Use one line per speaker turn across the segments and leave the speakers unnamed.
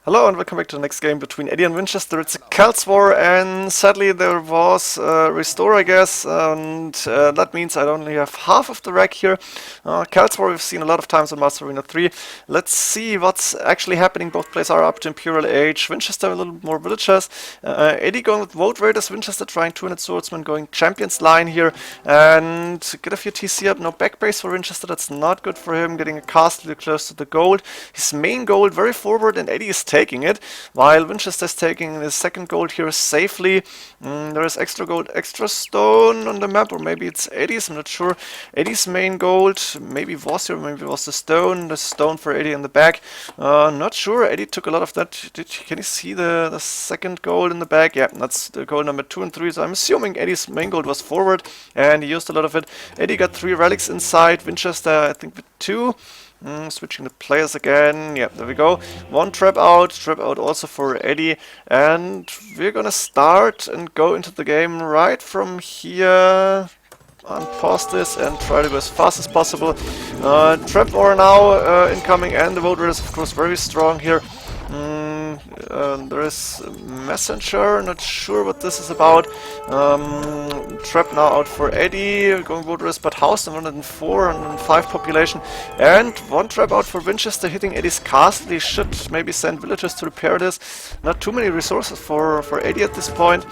Hello and welcome back to the next game between Edie and Vinchester. It's a Celts war, and sadly there was a restore, I guess, and that means I only have half of the rack here. Celts war we've seen a lot of times on Master Arena 3. Let's see what's actually happening. Both players are up to Imperial Age. Vinchester a little more villagers. Edie going with Vote Raiders. Vinchester trying 200 swordsmen, going Champions line here and get a few TC up. No back base for Vinchester. That's not good for him. Getting a castle close to the gold. His main gold very forward, and Edie is taking it, while Vinchester is taking his second gold here safely. There is extra gold, extra stone on the map, or maybe it's Edie's, I'm not sure. Edie's main gold, maybe was here, maybe it was the stone for Edie in the back. Not sure, Edie took a lot of that. Can you see the second gold in the back? Yeah, that's the gold number 2 and 3, so I'm assuming Edie's main gold was forward, and he used a lot of it. Edie got 3 relics inside, Vinchester I think with 2. Switching the players again. Yeah, there we go. 1 trap out also for Edie, and we're gonna start and go into the game right from here. Unpause this and try to go as fast as possible. Trap war now incoming, and the vote rate is of course very strong here. There is Messenger, not sure what this is about. Trap now out for Edie, going vote risk, but house 104, 105 population, and 1 trap out for Vinchester hitting Eddie's castle. He should maybe send villagers to repair this. Not too many resources for Eddie at this point,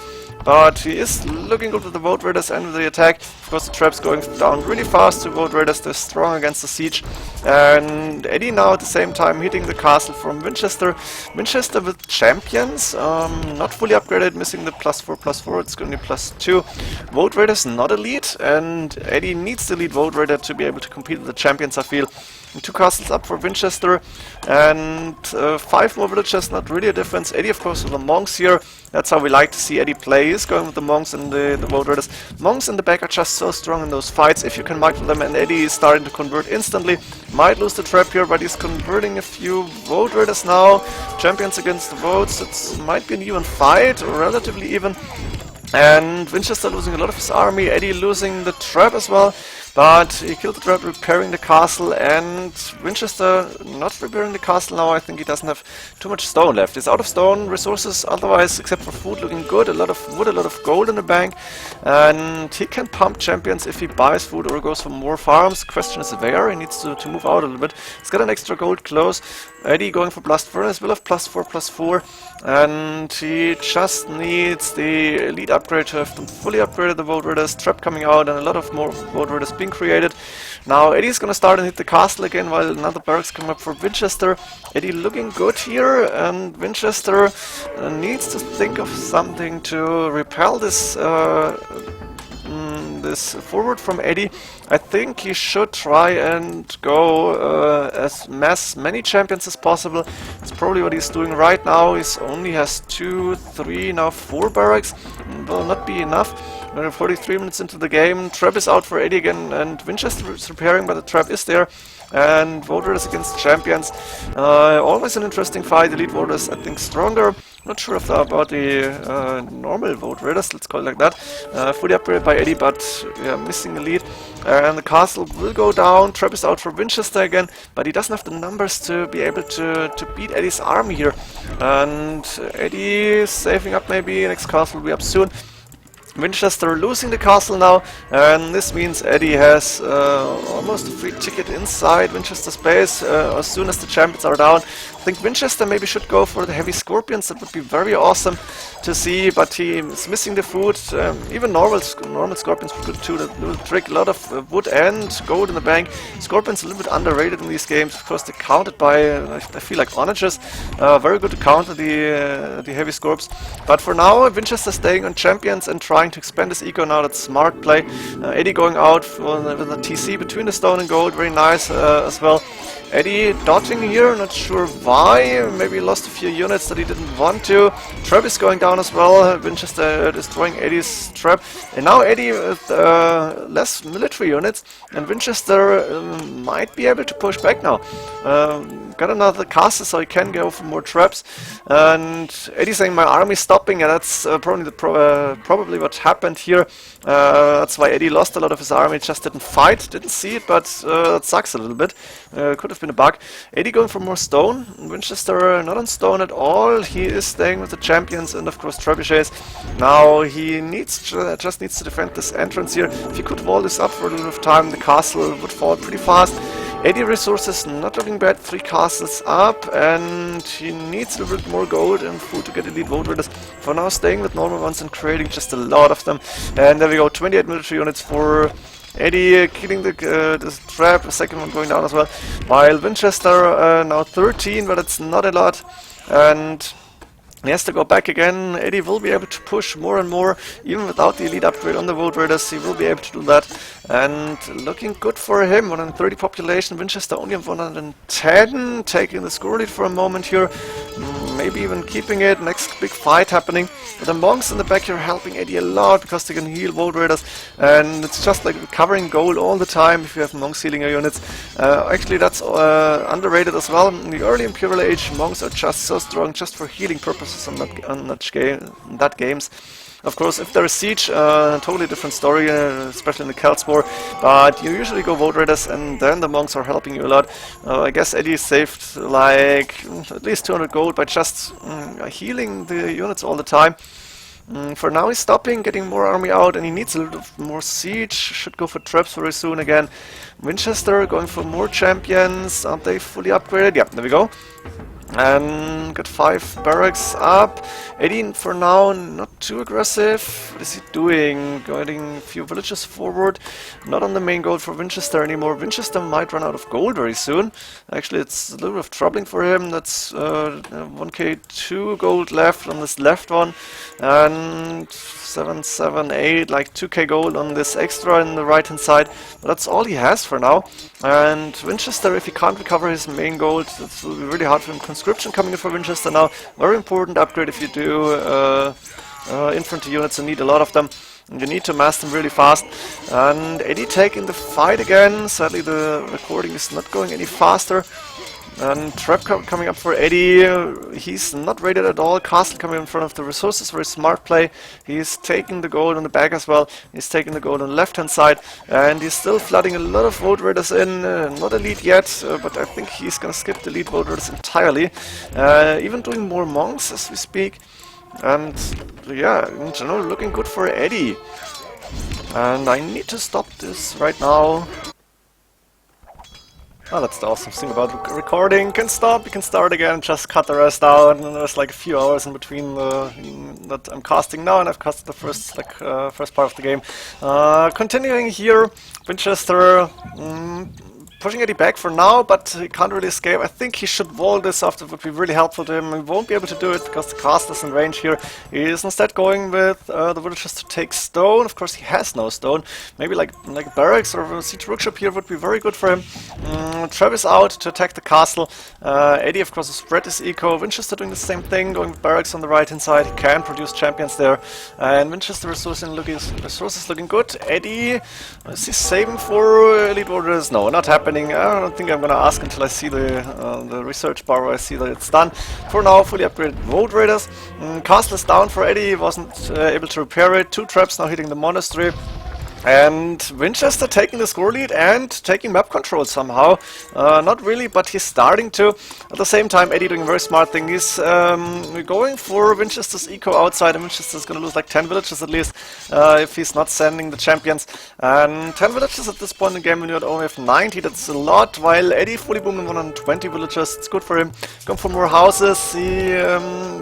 but he is looking good with the vote raiders and with the attack. Of course, the trap's going down really fast to vote raiders. They're strong against the siege, and Eddie now at the same time hitting the castle from Vinchester. Vinchester with champions, not fully upgraded, missing the +4/+4. It's going to be +2. Vote raiders not elite, and Eddie needs the elite vote raider to be able to compete with the champions, I feel. And 2 castles up for Vinchester, and 5 more villagers, not really a difference. Eddie, of course, with the monks here. That's how we like to see Eddie play, is going with the monks and the vote raiders. Monks in the back are just so strong in those fights, if you can micro them, and Eddie is starting to convert instantly. Might lose the trap here, but he's converting a few vote raiders now. Champions against the votes, it might be an even fight, or relatively even. And Vinchester losing a lot of his army, Eddie losing the trap as well, but he killed the trap repairing the castle, and Vinchester not repairing the castle now. I think he doesn't have too much stone left. He's out of stone resources otherwise, except for food, looking good. A lot of wood, a lot of gold in the bank, and he can pump champions if he buys food or goes for more farms. Question is where. He needs to move out a little bit. He's got an extra gold close. Eddie going for Blast Furnace, will have +4/+4, and he just needs the elite upgrade to have them fully upgraded. The vote raiders, trap coming out, and a lot of more vote raiders being created. Now Eddie's gonna start and hit the castle again, while another barracks come up for Vinchester. Eddie looking good here, and Vinchester needs to think of something to repel this this forward from Eddie. I think he should try and go as many champions as possible. It's probably what he's doing right now. He only has 2, 3, now 4 barracks. Will not be enough. We're 43 minutes into the game. Trap is out for Eddie again, and Vinchester is repairing, but the trap is there. And vote raiders against champions. Always an interesting fight. Elite voters, I think, stronger. Not sure if about the normal vote raiders, let's call it like that. Fully upgraded by Eddie, but yeah, missing the lead. And the castle will go down. Trap is out for Vinchester again, but he doesn't have the numbers to be able to beat Eddie's army here. And Eddie saving up maybe. Next castle will be up soon. Vinchester losing the castle now, and this means Eddie has almost a free ticket inside Vinchester's base as soon as the champions are down. I think Vinchester maybe should go for the heavy scorpions. That would be very awesome to see, but he is missing the food. Even normal scorpions would good too. That will trick a lot of wood and gold in the bank. Scorpions a little bit underrated in these games. Of course, they're counted by I feel like onagers. Very good to counter the heavy scorps. But for now, Vinchester staying on champions and trying to expand his eco now. That's smart play. Eddie going out with a TC between the stone and gold. Very nice as well. Eddie dodging here, not sure why. Maybe he lost a few units that he didn't want to. Trap is going down as well. Vinchester destroying Eddie's trap. And now Eddie with less military units, and Vinchester might be able to push back now. got another castle, so he can go for more traps. And Eddie saying my army stopping, and that's probably what happened here. That's why Eddie lost a lot of his army, just didn't fight, didn't see it, but that sucks a little bit. Could have been a bug. Eddie going for more stone. Winchester not on stone at all. He is staying with the champions and of course trebuchets. Now he just needs to defend this entrance here. If he could wall this up for a little bit of time, the castle would fall pretty fast. 80 resources, not looking bad, 3 castles up, and he needs a little bit more gold and food to get elite vote raiders. For now, staying with normal ones and creating just a lot of them. And there we go, 28 military units for Eddie, killing this trap, a second one going down as well. While Vinchester now 13, but it's not a lot. And he has to go back again. Edie will be able to push more and more, even without the elite upgrade on the Vote Raiders. He will be able to do that. And looking good for him. 130 population. Winchester only have 110. Taking the score lead for a moment here. Maybe even keeping it. Next big fight happening. But the monks in the back here helping Eddie a lot because they can heal Vote Raiders. And it's just like recovering gold all the time if you have monks healing your units. Actually, that's underrated as well. In the early Imperial Age, monks are just so strong just for healing purposes on that games. Of course, if there is siege, totally different story, especially in the Celts war. But you usually go Vote Raiders, and then the monks are helping you a lot. I guess Eddie saved like at least 200 gold by just healing the units all the time. For now he's stopping, getting more army out, and he needs a little more siege. Should go for traps very soon again. Winchester going for more champions. Aren't they fully upgraded? Yep, there we go. And got 5 barracks up. 18 for now, not too aggressive. What is he doing? Guiding a few villages forward. Not on the main goal for Vinchester anymore. Vinchester might run out of gold very soon. Actually, it's a little bit of troubling for him. That's 1k 2 gold left on this left one. And 7, 7, 8, like 2k gold on this extra in the right hand side. But that's all he has for now. And Winchester, if he can't recover his main gold, it will be really hard for him. Conscription coming in for Winchester now. Very important upgrade if you do infantry units and need a lot of them. And you need to mass them really fast. And Eddie taking the fight again. Sadly the recording is not going any faster. And trap coming up for Eddie. He's not raided at all. Castle coming in front of the resources. Very smart play. He's taking the gold on the back as well. He's taking the gold on the left hand side. And he's still flooding a lot of Vote Raiders in. Not elite yet, but I think he's gonna skip the elite Vote Raiders entirely. Even doing more monks as we speak. And yeah, in general looking good for Eddie. And I need to stop this right now. Oh, that's the awesome thing about recording. You can stop, you can start again, just cut the rest out, and then there's like a few hours in between that I'm casting now, and I've casted the first part of the game. Continuing here, Vinchester pushing Eddie back for now, but he can't really escape. I think he should wall this off. That would be really helpful to him. He won't be able to do it because the castle is in range here. He is instead going with the villagers to take stone. Of course, he has no stone. Maybe like barracks or a siege workshop here would be very good for him. Travis out to attack the castle. Eddie, of course, will spread his eco. Winchester doing the same thing, going with barracks on the right hand side. He can produce champions there. And Winchester resources looking good. Eddie, is he saving for elite orders? No, not happening. I don't think I'm gonna ask until I see the research bar where I see that it's done. For now, fully upgraded Vote Raiders. Castle is down for Eddie. He wasn't able to repair it. 2 traps now hitting the monastery. And Winchester taking the score lead and taking map control somehow. Not really, but he's starting to. At the same time, Eddie doing a very smart thing. He's going for Winchester's eco outside, and Winchester's going to lose like 10 villages at least if he's not sending the champions. And 10 villages at this point in the game when you only have 90, that's a lot. While Eddie fully booming 120 villages, it's good for him. Going for more houses.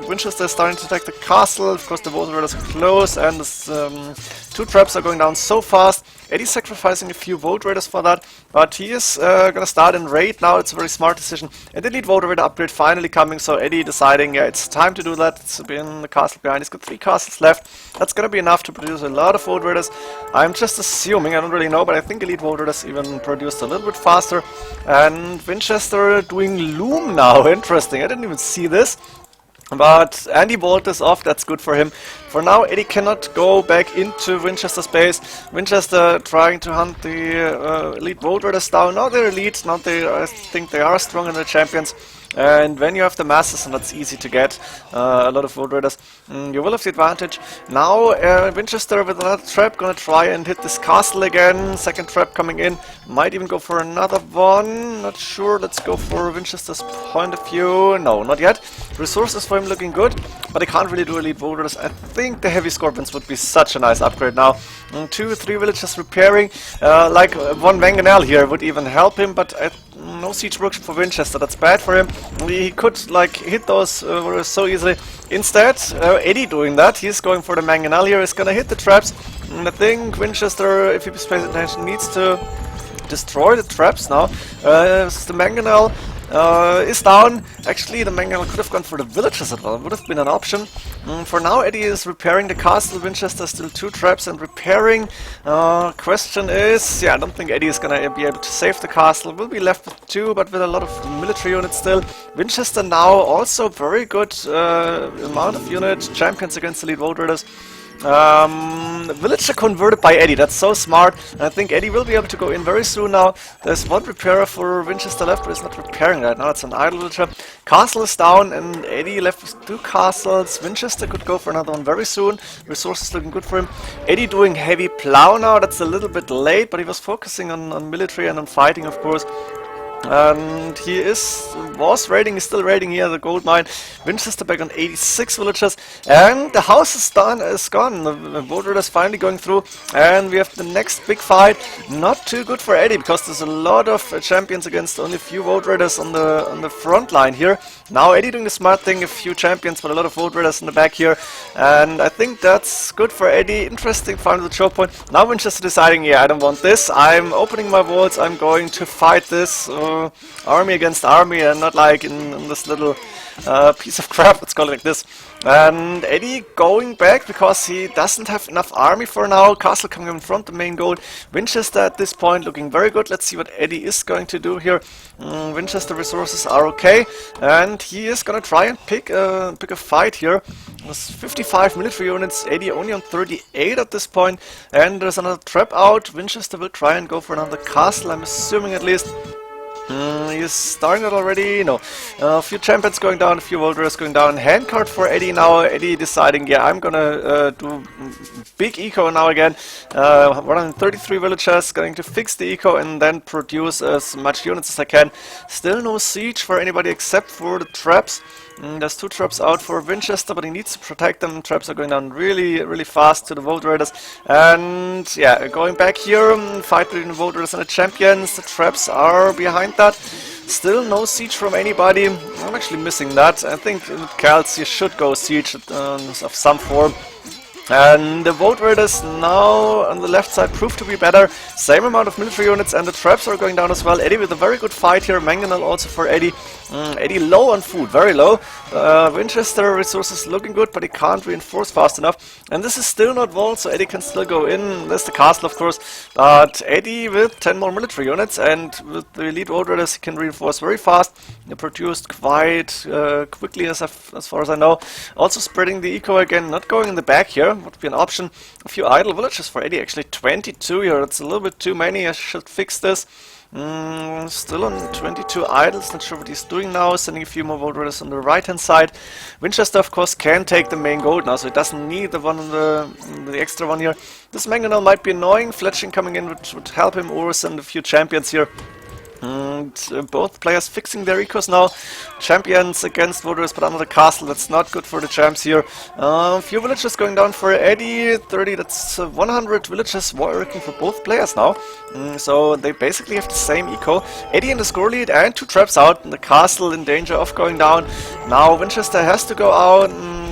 Winchester is starting to attack the castle. Of course, the Vote Raiders are close, and the 2 traps are going down so fast. Eddie's sacrificing a few Vote Raiders for that, but he is gonna start in raid now. It's a very smart decision. And the elite Vote Raider upgrade finally coming, so Eddie deciding, yeah, it's time to do that. It's been the castle behind. He's got 3 castles left. That's gonna be enough to produce a lot of Vote Raiders. I'm just assuming, I don't really know, but I think elite Vote Raiders even produced a little bit faster. And Winchester doing loom now. Interesting. I didn't even see this. But Andy balled this off, that's good for him. For now, Eddie cannot go back into Vinchester space. Vinchester trying to hunt the elite Road Raiders down. Now they're elite, now I think they are strong in the champions. And when you have the masses, and that's easy to get, a lot of Road Raiders, you will have the advantage. Now Vinchester with another trap, gonna try and hit this castle again. Second trap coming in, might even go for another one, not sure. Let's go for Vinchester's point of view. No, not yet. Resources for him looking good, but he can't really do elite Road Raiders. I think the heavy scorpions would be such a nice upgrade now. 2, 3 villages repairing, like one mangonel here would even help him, but no siege workshop for Vinchester, that's bad for him. He could like hit those so easily. Instead, Eddie doing that, he's going for the mangonel here, he's gonna hit the traps. And I think Vinchester, if he pays attention, needs to destroy the traps now. The mangonel is down. Actually, the mangonel could have gone for the villages as well, would have been an option. For now, Eddie is repairing the castle. Vinchester still 2 traps and repairing. Question is, yeah, I don't think Eddie is gonna be able to save the castle. Will be left with 2, but with a lot of military units still. Vinchester now also very good amount of unit champions against elite Road Raiders. Villager converted by Eddie, that's so smart. And I think Eddie will be able to go in very soon now. There's one repairer for Vinchester left, but he's not repairing right now. It's an idle villager. Castle is down, and Eddie left with 2 castles. Vinchester could go for another one very soon. Resources looking good for him. Eddie doing heavy plow now. That's a little bit late, but he was focusing on military and on fighting, of course. And he was raiding, he's still raiding here the gold mine. Vinchester back on 86 villagers, and the house is gone. The Road Raiders finally going through, and we have the next big fight. Not too good for Eddie, because there's a lot of champions against only a few Road Raiders on the front line here. Now Eddie doing the smart thing, a few champions, but a lot of Road Raiders in the back here, and I think that's good for Eddie. Interesting find the choke point. Now Vinchester deciding, yeah, I don't want this. I'm opening my walls. I'm going to fight this. Army against army, and not like in this little piece of crap, let's call it like this. And Eddie going back because he doesn't have enough army for now. Castle coming in front, the main goal. Vinchester at this point looking very good. Let's see what Eddie is going to do here. Vinchester resources are okay, and he is gonna try and pick a fight here. There's 55 military units, Eddie only on 38 at this point, and there's another trap out. Vinchester will try and go for another castle, I'm assuming at least. He's starting it already. No. A few champions going down, a few Road Raiders going down. Handcard for Eddie now. Eddie deciding, yeah, I'm gonna do big eco now again. 133 villagers, going to fix the eco and then produce as much units as I can. Still no siege for anybody except for the traps. There's 2 traps out for Vinchester, but he needs to protect them. Traps are going down really, really fast to the Road Raiders. And yeah, going back here, fight between the Road Raiders and the champions. The traps are behind that. Still no siege from anybody. I'm actually missing that. I think in Celts you should go siege of some form. And the Road Raiders now on the left side prove to be better. Same amount of military units, and the traps are going down as well. Eddie with a very good fight here. Mangonel also for Eddie. Eddie low on food, very low. Vinchester resources looking good, but he can't reinforce fast enough. And this is still not walled, so Eddie can still go in. There's the castle, of course. But Eddie with 10 more military units, and with the elite Road Raiders he can reinforce very fast. They produced quite quickly as far as I know. Also spreading the eco again, not going in the back here. Would be an option. A few idle villages for Eddie, actually 22 here. That's a little bit too many. I should fix this. Still on 22 idols, not sure what he's doing now. Sending a few more Road Raiders on the right hand side. Vinchester, of course, can take the main gold now, so he doesn't need the one on the extra one here. This mangonel might be annoying. Fletching coming in would help him, or send a few champions here. And both players fixing their ecos now. Champions against Road Raiders, but under the castle. That's not good for the champs here. A few villages going down for Eddie. 30, that's 100 villages working for both players now. So they basically have the same eco. Eddie in the score lead and 2 traps out. And the castle in danger of going down. Now Vinchester has to go out.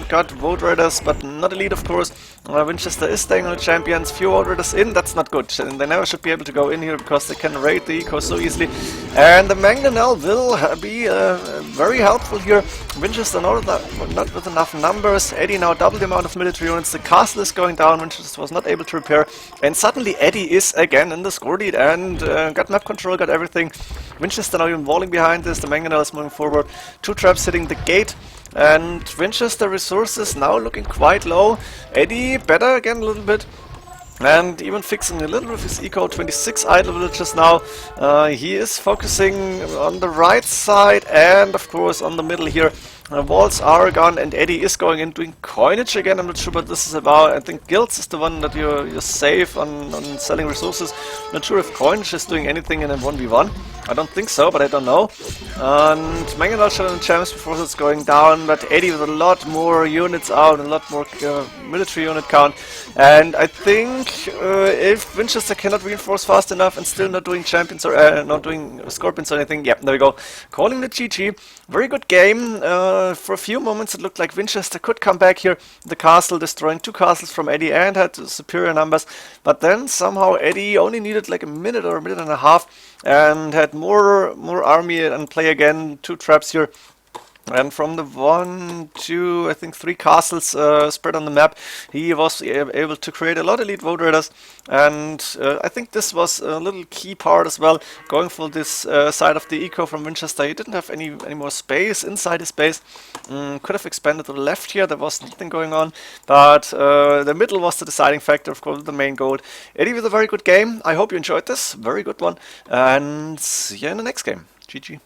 Got Road Raiders, but not elite, of course. Vinchester is staying on the champions. Few Road Raiders in, that's not good. And they never should be able to go in here because they can raid the eco so easily. And the mangonel will be very helpful here. Vinchester not with enough numbers. Eddie now double the amount of military units. The castle is going down. Vinchester was not able to repair. And suddenly Eddie is again in the score lead and got map control, got everything. Vinchester now even walling behind this. The mangonel is moving forward. 2 traps hitting the gate. And Vinchester resources now looking quite low. Edie better again a little bit. And even fixing a little with his eco, 26 idle villages now. He is focusing on the right side and of course on the middle here. Walls are gone and Edie is going in doing coinage again. I'm not sure what this is about. I think guilds is the one that you save on selling resources. Not sure if coinage is doing anything in a 1v1. I don't think so, but I don't know. And Manganal challenge champs before it's going down, but Edie with a lot more units out, a lot more military unit count. And I think if Vinchester cannot reinforce fast enough and still not doing champions or not doing scorpions or anything, yeah, there we go. Calling the GG. Very good game. For a few moments it looked like Vinchester could come back here. The castle, destroying 2 castles from Edie and had superior numbers. But then somehow Edie only needed like a minute or a minute and a half and had more army and play again. 2 traps here. And from the 1, 2, I think 3 castles spread on the map, he was able to create a lot of elite vote raiders. And I think this was a little key part as well, going for this side of the eco from Vinchester. He didn't have any more space inside his base. Could have expanded to the left here, there was nothing going on. But the middle was the deciding factor, of course, the main goal. Edie with a very good game. I hope you enjoyed this. Very good one. And see you in the next game. GG.